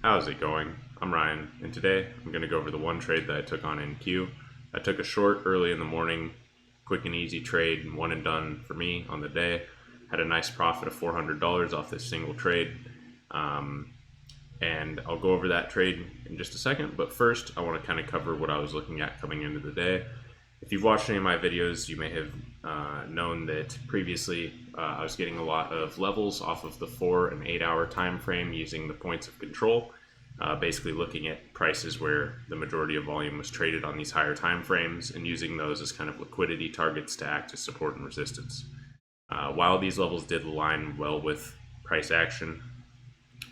How's it going? I'm Ryan, and today I'm going to go over the one trade that I took on NQ. I took a short early in the morning, quick and easy trade, one and done for me on the day. Had a nice profit of $400 off this single trade, and I'll go over that trade in just a second. But first, I want to kind of cover what I was looking at coming into the day. If you've watched any of my videos, you may have known that previously I was getting a lot of levels off of the 4 and 8 hour time frame using the points of control, basically looking at prices where the majority of volume was traded on these higher time frames and using those as kind of liquidity targets to act as support and resistance. While these levels did align well with price action,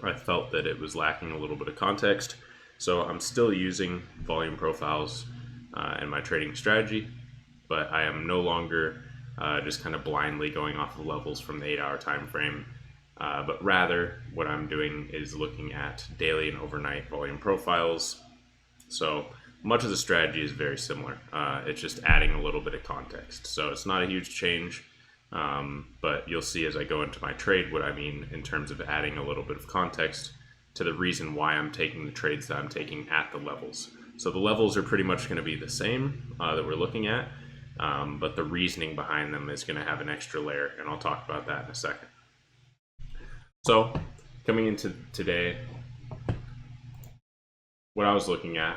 I felt that it was lacking a little bit of context. So I'm still using volume profiles in my trading strategy, but I am no longer just kind of blindly going off of levels from the 8 hour time frame, but rather what I'm doing is looking at daily and overnight volume profiles. So much of the strategy is very similar. It's just adding a little bit of context. So it's not a huge change, but you'll see as I go into my trade what I mean in terms of adding a little bit of context to the reason why I'm taking the trades that I'm taking at the levels. So the levels are pretty much going to be the same that we're looking at, but the reasoning behind them is going to have an extra layer, and I'll talk about that in a second. So coming into today, what I was looking at,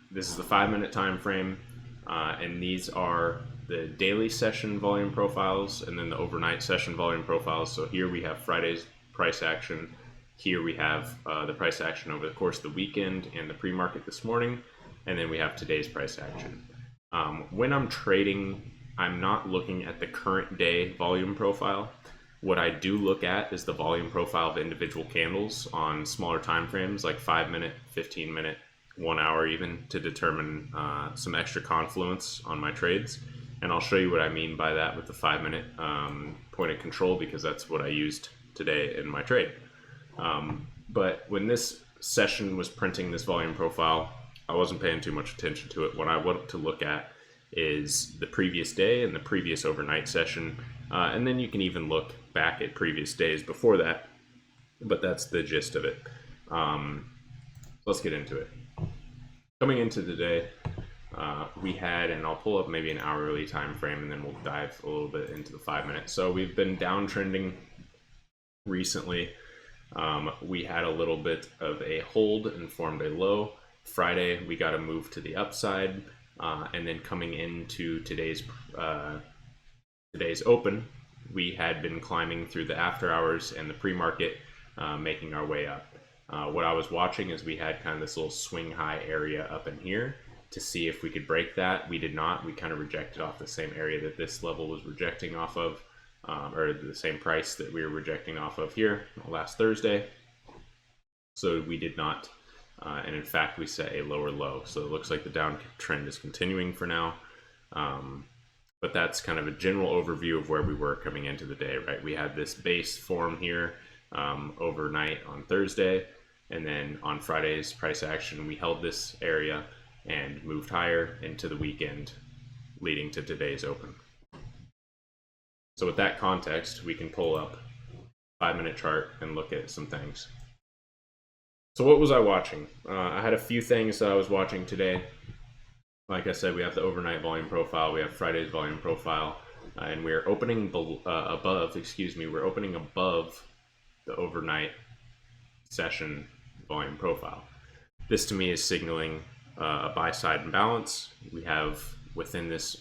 this is the 5-minute time frame, and these are the daily session volume profiles and then the overnight session volume profiles. So here we have Friday's price action. Here we have the price action over the course of the weekend and the pre-market this morning, and then we have today's price action. When I'm trading, I'm not looking at the current day volume profile. What I do look at is the volume profile of individual candles on smaller time frames, like 5-minute, 15-minute, 1 hour even, to determine some extra confluence on my trades. And I'll show you what I mean by that with the 5-minute point of control, because that's what I used today in my trade. But when this session was printing this volume profile, I wasn't paying too much attention to it. What I want to look at is the previous day and the previous overnight session. And then you can even look back at previous days before that, but that's the gist of it. Let's get into it. Coming into today, we had, and I'll pull up maybe an hourly time frame and then we'll dive a little bit into the 5-minute. So we've been downtrending recently. We had a little bit of a hold and formed a low. Friday, we got a move to the upside, and then coming into today's open, we had been climbing through the after hours and the pre-market, making our way up. What I was watching is we had kind of this little swing high area up in here to see if we could break that. We did not. We kind of rejected off the same area that this level was rejecting off of, or the same price that we were rejecting off of here last Thursday. So we did not, and in fact we set a lower low. So it looks like the downtrend is continuing for now. But that's kind of a general overview of where we were coming into the day, right? We had this base form here overnight on Thursday, and then on Friday's price action, we held this area and moved higher into the weekend, leading to today's open. So with that context, we can pull up 5-minute chart and look at some things. So what was I watching? I had a few things that I was watching today. Like I said, we have the overnight volume profile, we have Friday's volume profile, and we're opening above the overnight session volume profile. This to me is signaling a buy side imbalance. We have within this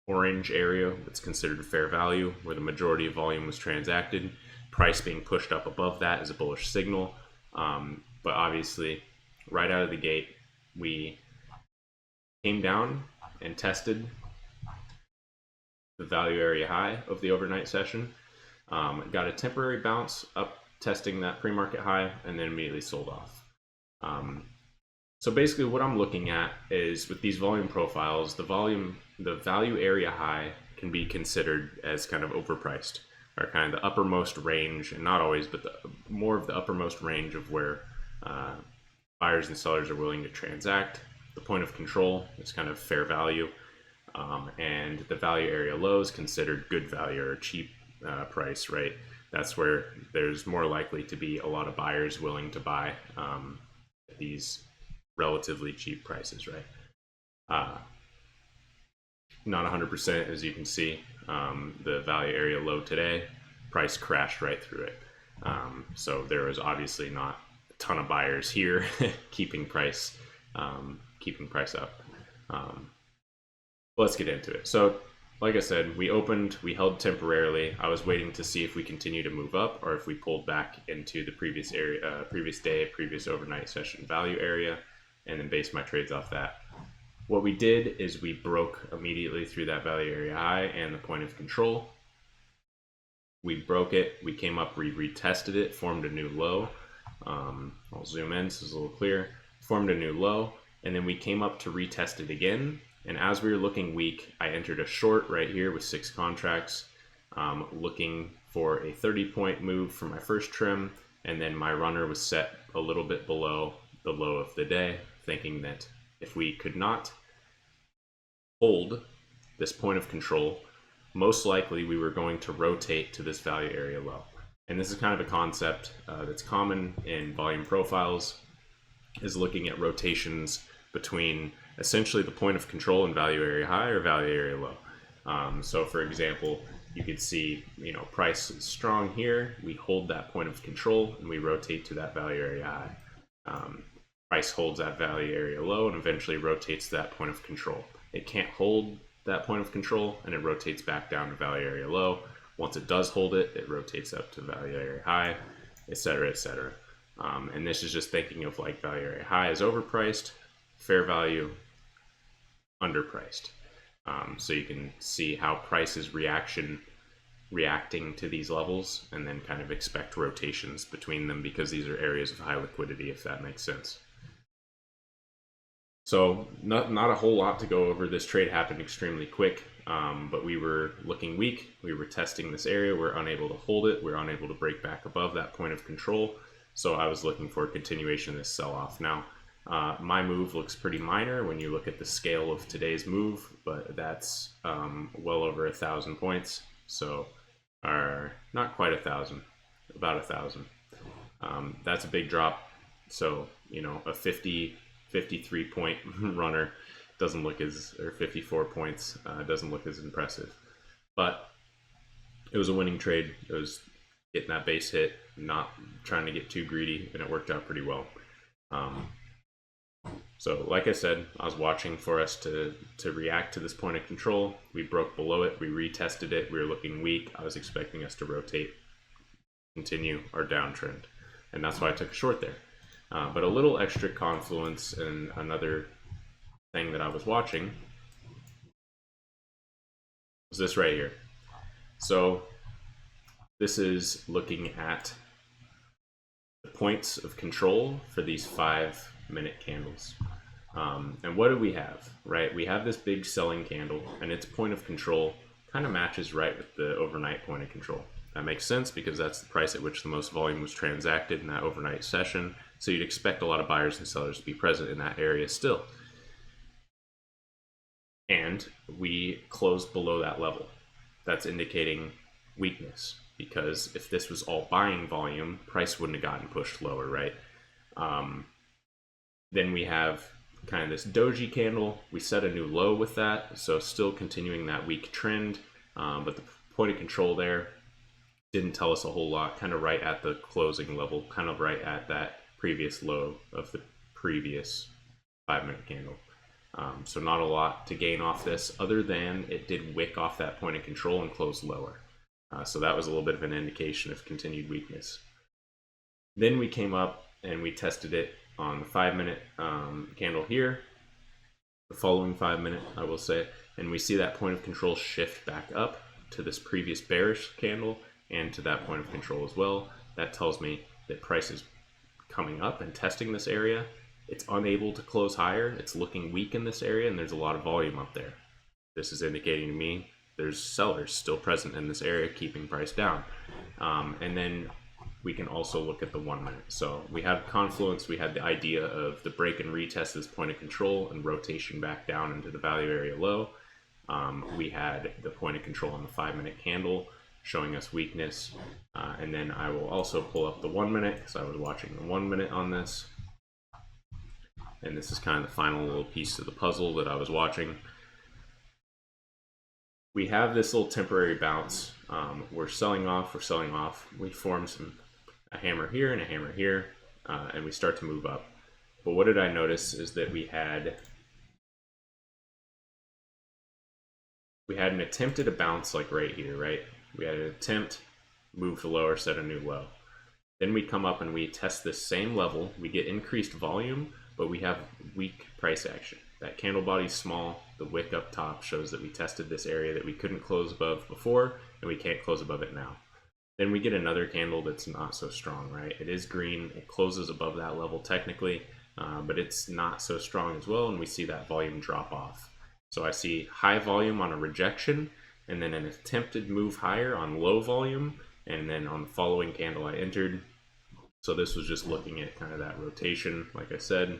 orange area that's considered fair value, where the majority of volume was transacted. Price being pushed up above that is a bullish signal. But obviously, right out of the gate, we came down and tested the value area high of the overnight session. Got a temporary bounce up testing that pre-market high, and then immediately sold off. So basically what I'm looking at is with these volume profiles, the value area high can be considered as kind of overpriced, or kind of the uppermost range, and not always, but more of the uppermost range of where buyers and sellers are willing to transact. The point of control is kind of fair value, and the value area low is considered good value or cheap price, right? that's where there's more likely to be a lot of buyers willing to buy at these relatively cheap prices, right? Not 100%, as you can see. The value area low today, price crashed right through it. So there was obviously not a ton of buyers here keeping price up. Let's get into it. So like I said, we held temporarily. I was waiting to see if we continue to move up or if we pulled back into the previous area, previous overnight session value area, and then based my trades off that. What we did is we broke immediately through that value area high and the point of control. We broke it, we came up, we retested it, formed a new low. I'll zoom in so it's a little clearer. Formed a new low, and then we came up to retest it again. And as we were looking weak, I entered a short right here with 6 contracts, looking for a 30-point move for my first trim, and then my runner was set a little bit below the low of the day, thinking that if we could not hold this point of control, most likely we were going to rotate to this value area low. And this is kind of a concept that's common in volume profiles, is looking at rotations between essentially the point of control and value area high or value area low. So for example, you could see, price is strong here, we hold that point of control and we rotate to that value area high. Price holds that value area low and eventually rotates to that point of control. It can't hold that point of control and it rotates back down to value area low. Once it does hold it, it rotates up to value area high, etc., etc. And this is just thinking of like value area high is overpriced, fair value underpriced. So you can see how price is reacting to these levels and then kind of expect rotations between them because these are areas of high liquidity, if that makes sense. So not a whole lot to go over. This trade happened extremely quick, but we were looking weak. We were testing this area. We're unable to hold it. We're unable to break back above that point of control. So I was looking for a continuation of this sell-off. Now, my move looks pretty minor when you look at the scale of today's move, but that's well over 1,000 points. So, not quite 1,000, about 1,000. That's a big drop. So, a 53 point runner doesn't look or 54 points doesn't look as impressive. But it was a winning trade. It was getting that base hit, not trying to get too greedy, and it worked out pretty well. So like I said, I was watching for us to react to this point of control. We broke below it, we retested it, we were looking weak. I was expecting us to rotate, continue our downtrend, and that's why I took a short there. But a little extra confluence and another thing that I was watching was this right here. So this is looking at the points of control for these 5-minute candles. And what do we have, right? We have this big selling candle and its point of control kind of matches right with the overnight point of control. That makes sense because that's the price at which the most volume was transacted in that overnight session. So you'd expect a lot of buyers and sellers to be present in that area still. And we closed below that level. That's indicating weakness because if this was all buying volume, price wouldn't have gotten pushed lower, right? Then we have kind of this doji candle. We set a new low with that, so still continuing that weak trend, but the point of control there didn't tell us a whole lot, kind of right at the closing level, kind of right at that previous low of the previous 5-minute candle. So not a lot to gain off this other than it did wick off that point of control and close lower. So that was a little bit of an indication of continued weakness. Then we came up and we tested it on the 5-minute candle here, the following 5-minute, I will say, and we see that point of control shift back up to this previous bearish candle and to that point of control as well. That tells me that price is coming up and testing this area. It's unable to close higher. It's looking weak in this area and there's a lot of volume up there. This is indicating to me there's sellers still present in this area keeping price down. And then we can also look at the 1-minute. So we had confluence, we had the idea of the break and retest this point of control and rotation back down into the value area low. We had the point of control on the 5-minute candle showing us weakness. And then I will also pull up the 1 minute because I was watching the 1 minute on this. And this is kind of the final little piece of the puzzle that I was watching. We have this little temporary bounce. We're selling off. We form a hammer here and a hammer here, and we start to move up. But what did I notice is that we had an attempt at a bounce like right here, right? We had an attempt, move to lower, set a new low. Then we come up and we test this same level. We get increased volume, but we have weak price action. That candle body's small. The wick up top shows that we tested this area that we couldn't close above before, and we can't close above it now. Then we get another candle that's not so strong, right? It is green. It closes above that level technically, but it's not so strong as well, and we see that volume drop off. So I see high volume on a rejection, and then an attempted move higher on low volume, and then on the following candle I entered. So this was just looking at kind of that rotation, like I said,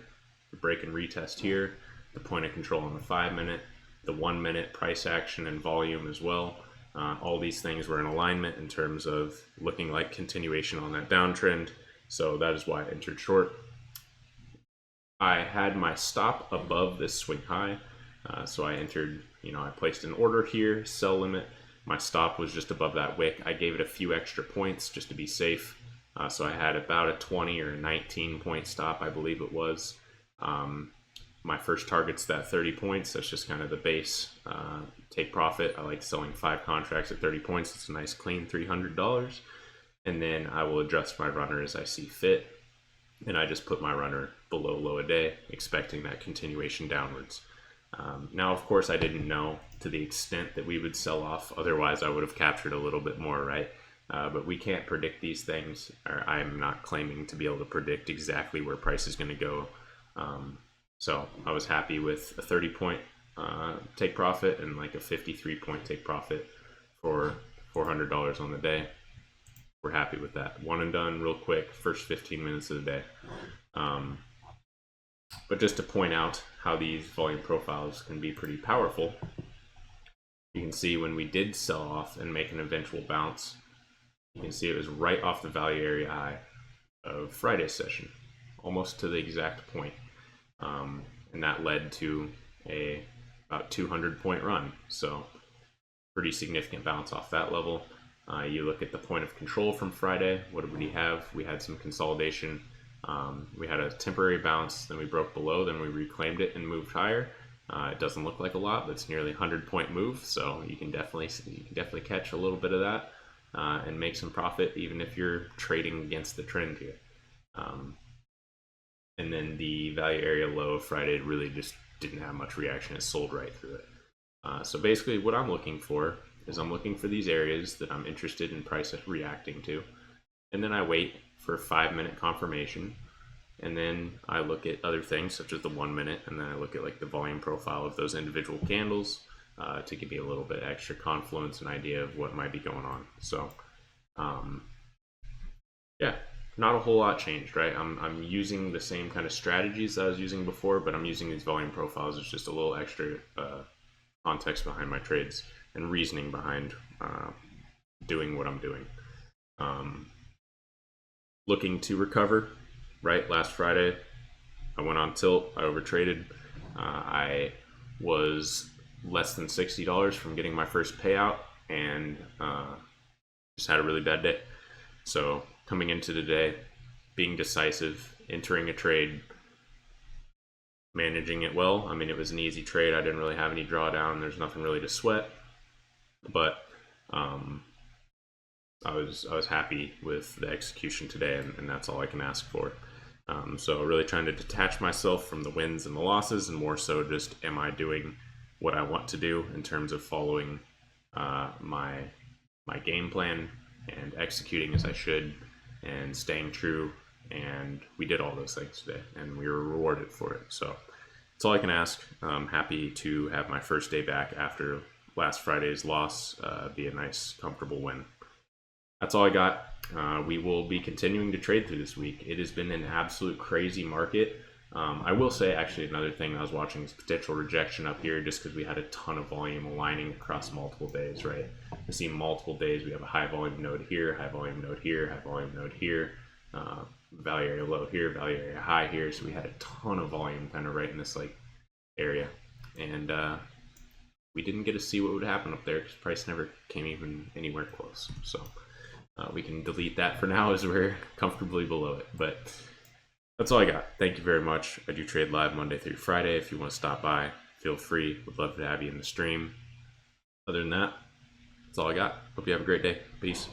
the break and retest here, the point of control on the 5 minute, the 1 minute price action and volume as well. All these things were in alignment in terms of looking like continuation on that downtrend. So that is why I entered short. I had my stop above this swing high. So I entered, I placed an order here, sell limit. My stop was just above that wick. I gave it a few extra points just to be safe. So I had about a 20 or 19 point stop, I believe it was. My first target's that 30 points. That's just kind of the base take profit. I like selling 5 contracts at 30 points. It's a nice clean $300. And then I will adjust my runner as I see fit. And I just put my runner below low a day, expecting that continuation downwards. Now, of course, I didn't know to the extent that we would sell off. Otherwise, I would have captured a little bit more, right? But we can't predict these things, or I'm not claiming to be able to predict exactly where price is going to go. So I was happy with a 30 point take profit and like a 53 point take profit for $400 on the day. We're happy with that. One and done real quick, first 15 minutes of the day. But just to point out how these volume profiles can be pretty powerful, you can see when we did sell off and make an eventual bounce, you can see it was right off the value area high of Friday's session, almost to the exact point. And that led to about 200 point run. So pretty significant bounce off that level. You look at the point of control from Friday. What did we have? We had some consolidation. We had a temporary bounce, then we broke below, then we reclaimed it and moved higher. It doesn't look like a lot, but it's nearly 100 point move. So you can definitely catch a little bit of that and make some profit, even if you're trading against the trend here. And then the value area low of Friday really just didn't have much reaction. It sold right through it. So basically what I'm looking for is I'm looking for these areas that I'm interested in price reacting to. And then I wait for 5 minute confirmation. And then I look at other things such as the 1 minute. And then I look at like the volume profile of those individual candles to give me a little bit extra confluence and idea of what might be going on. So yeah. Not a whole lot changed, right? I'm using the same kind of strategies that I was using before, but I'm using these volume profiles as just a little extra context behind my trades and reasoning behind doing what I'm doing. Looking to recover, right? Last Friday, I went on tilt. I overtraded. I was less than $60 from getting my first payout and just had a really bad day. So coming into today, being decisive, entering a trade, managing it well. I mean, it was an easy trade. I didn't really have any drawdown. There's nothing really to sweat, but I was happy with the execution today, and that's all I can ask for. So really trying to detach myself from the wins and the losses, and more so just, am I doing what I want to do in terms of following my game plan and executing as I should and staying true. And we did all those things today and we were rewarded for it. So that's all I can ask. I'm happy to have my first day back after last Friday's loss be a nice, comfortable win. That's all I got. We will be continuing to trade through this week. It has been an absolute crazy market. I will say, actually, another thing I was watching is potential rejection up here, just because we had a ton of volume aligning across multiple days, right? We see multiple days. We have a high volume node here, high volume node here, high volume node here, value area low here, value area high here. So we had a ton of volume kind of right in this like area, and we didn't get to see what would happen up there because price never came even anywhere close. So we can delete that for now as we're comfortably below it, but. That's all I got. Thank you very much. I do trade live Monday through Friday. If you want to stop by, feel free. Would love to have you in the stream. Other than that, that's all I got. Hope you have a great day. Peace.